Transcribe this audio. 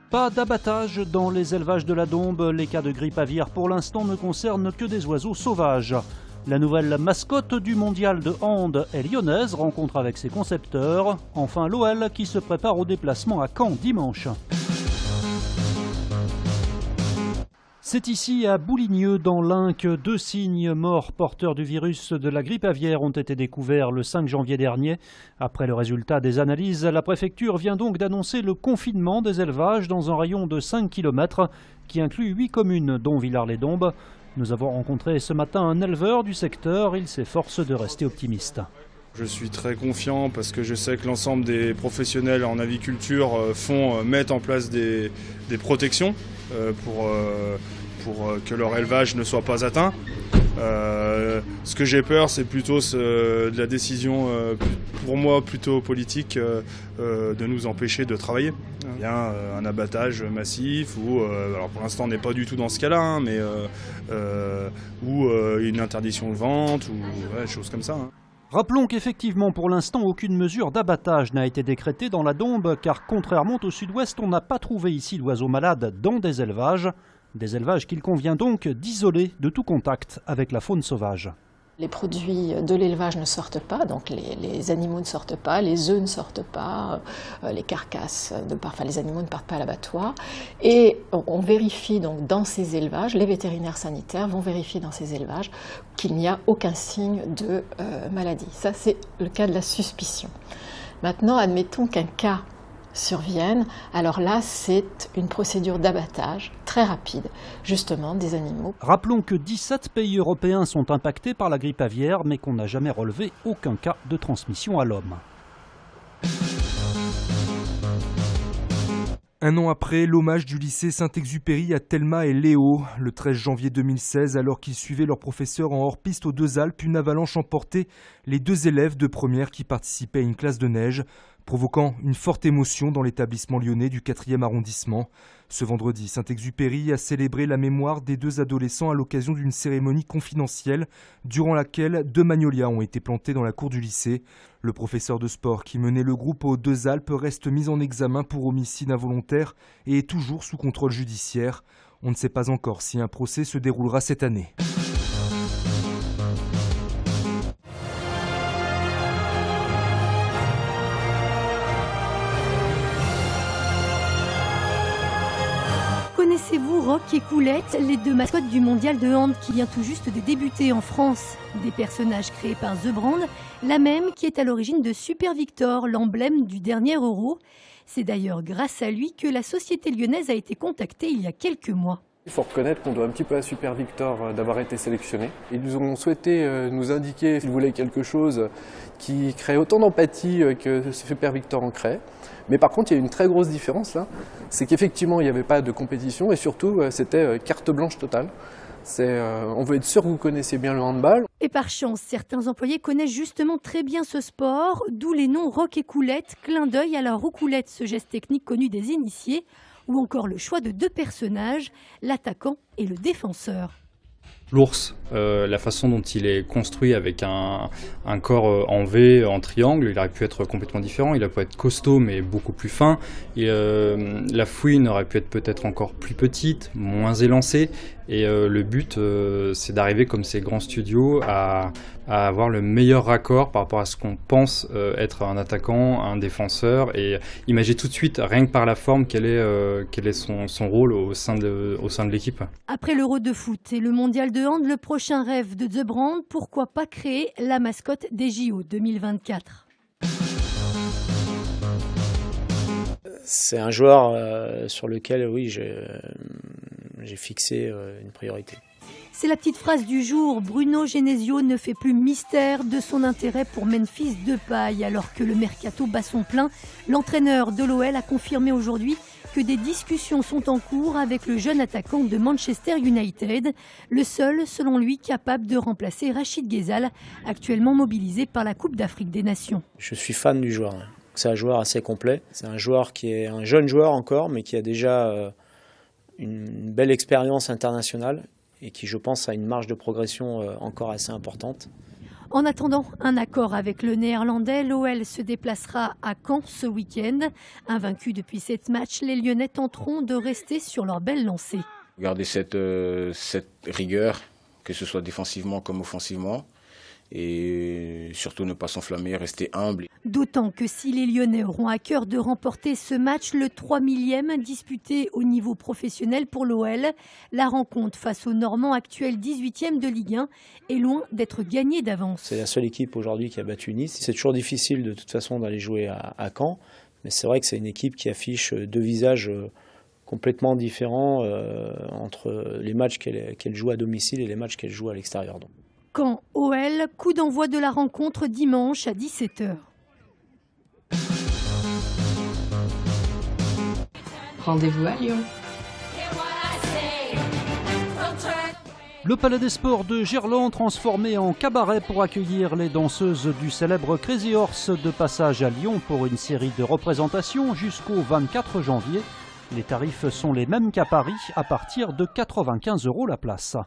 Pas d'abattage dans les élevages de la Dombes. Les cas de grippe aviaire pour l'instant ne concernent que des oiseaux sauvages. La nouvelle mascotte du mondial de hand est lyonnaise, rencontre avec ses concepteurs. Enfin l'OL qui se prépare au déplacement à Caen dimanche. C'est ici à Bouligneux dans l'Ain que 2 cygnes morts porteurs du virus de la grippe aviaire ont été découverts le 5 janvier dernier. Après le résultat des analyses, la préfecture vient donc d'annoncer le confinement des élevages dans un rayon de 5 km qui inclut 8 communes dont Villars-les-Dombes. Nous avons rencontré ce matin un éleveur du secteur, il s'efforce de rester optimiste. Je suis très confiant parce que je sais que l'ensemble des professionnels en aviculture mettent en place des protections pour que leur élevage ne soit pas atteint. Ce que j'ai peur, c'est plutôt de la décision, pour moi, plutôt politique, de nous empêcher de travailler. Il y a un abattage massif, alors pour l'instant on n'est pas du tout dans ce cas-là, ou une interdiction de vente, ou des choses comme ça. Rappelons qu'effectivement, pour l'instant, aucune mesure d'abattage n'a été décrétée dans la Dombe, car contrairement au sud-ouest, on n'a pas trouvé ici d'oiseaux malades dans des élevages qu'il convient donc d'isoler de tout contact avec la faune sauvage. Les produits de l'élevage ne sortent pas, donc les animaux ne sortent pas, les œufs ne sortent pas, les carcasses, les animaux ne partent pas à l'abattoir. Et on vérifie donc dans ces élevages, les vétérinaires sanitaires vont vérifier dans ces élevages qu'il n'y a aucun signe de maladie. Ça, c'est le cas de la suspicion. Maintenant, admettons qu'un cas survienne, alors là c'est une procédure d'abattage très rapide, justement des animaux. Rappelons que 17 pays européens sont impactés par la grippe aviaire, mais qu'on n'a jamais relevé aucun cas de transmission à l'homme. Un an après, l'hommage du lycée Saint-Exupéry à Thelma et Léo. Le 13 janvier 2016, alors qu'ils suivaient leur professeur en hors-piste aux Deux Alpes, une avalanche emportait les 2 élèves de première qui participaient à une classe de neige, provoquant une forte émotion dans l'établissement lyonnais du 4e arrondissement. Ce vendredi, Saint-Exupéry a célébré la mémoire des 2 adolescents à l'occasion d'une cérémonie confidentielle durant laquelle 2 magnolias ont été plantés dans la cour du lycée. Le professeur de sport qui menait le groupe aux Deux Alpes reste mis en examen pour homicide involontaire et est toujours sous contrôle judiciaire. On ne sait pas encore si un procès se déroulera cette année. Connaissez-vous Rock et Coulette, les 2 mascottes du mondial de hand qui vient tout juste de débuter en France? Des personnages créés par The Brand, la même qui est à l'origine de Super Victor, l'emblème du dernier Euro. C'est d'ailleurs grâce à lui que la société lyonnaise a été contactée il y a quelques mois. Il faut reconnaître qu'on doit un petit peu à Super Victor d'avoir été sélectionné. Ils nous ont souhaité nous indiquer s'ils voulaient quelque chose qui crée autant d'empathie que Super Victor en crée. Mais par contre, il y a une très grosse différence là, c'est qu'effectivement, il n'y avait pas de compétition et surtout, c'était carte blanche totale. On veut être sûr que vous connaissez bien le handball. Et par chance, certains employés connaissent justement très bien ce sport, d'où les noms Rock et Coulette, clin d'œil à la roucoulette, ce geste technique connu des initiés, ou encore le choix de 2 personnages, l'attaquant et le défenseur. L'ours, la façon dont il est construit avec un corps en V, en triangle, il aurait pu être complètement différent, il aurait pu être costaud mais beaucoup plus fin. Et, la fouine aurait pu être peut-être encore plus petite, moins élancée. Et le but, c'est d'arriver comme ces grands studios à avoir le meilleur raccord par rapport à ce qu'on pense être un attaquant, un défenseur. Et imaginer tout de suite, rien que par la forme, quel est son rôle au sein de l'équipe. Après l'Euro de foot et le mondial de hand, le prochain rêve de The Brand, pourquoi pas créer la mascotte des JO 2024 ? C'est un joueur sur lequel, oui, j'ai fixé une priorité. C'est la petite phrase du jour. Bruno Genesio ne fait plus mystère de son intérêt pour Memphis Depay. Alors que le mercato bat son plein, l'entraîneur de l'OL a confirmé aujourd'hui que des discussions sont en cours avec le jeune attaquant de Manchester United, le seul, selon lui, capable de remplacer Rachid Ghezal, actuellement mobilisé par la Coupe d'Afrique des Nations. Je suis fan du joueur. C'est un joueur assez complet. C'est un joueur qui est un jeune joueur encore, mais qui a déjà une belle expérience internationale et qui, je pense, a une marge de progression encore assez importante. En attendant un accord avec le Néerlandais, l'OL se déplacera à Caen ce week-end. Invaincus depuis 7 matchs, les Lyonnais tenteront de rester sur leur belle lancée. Garder cette rigueur, que ce soit défensivement comme offensivement, et surtout ne pas s'enflammer, rester humble. D'autant que si les Lyonnais auront à cœur de remporter ce match, le 3 millième disputé au niveau professionnel pour l'OL, la rencontre face aux Normands actuels 18e de Ligue 1 est loin d'être gagnée d'avance. C'est la seule équipe aujourd'hui qui a battu Nice. C'est toujours difficile de toute façon d'aller jouer à Caen, mais c'est vrai que c'est une équipe qui affiche deux visages complètement différents entre les matchs qu'elle joue à domicile et les matchs qu'elle joue à l'extérieur. Caen OL, coup d'envoi de la rencontre dimanche à 17h. Rendez-vous à Lyon. Le Palais des Sports de Gerland transformé en cabaret pour accueillir les danseuses du célèbre Crazy Horse de passage à Lyon pour une série de représentations jusqu'au 24 janvier. Les tarifs sont les mêmes qu'à Paris, à partir de 95 € la place.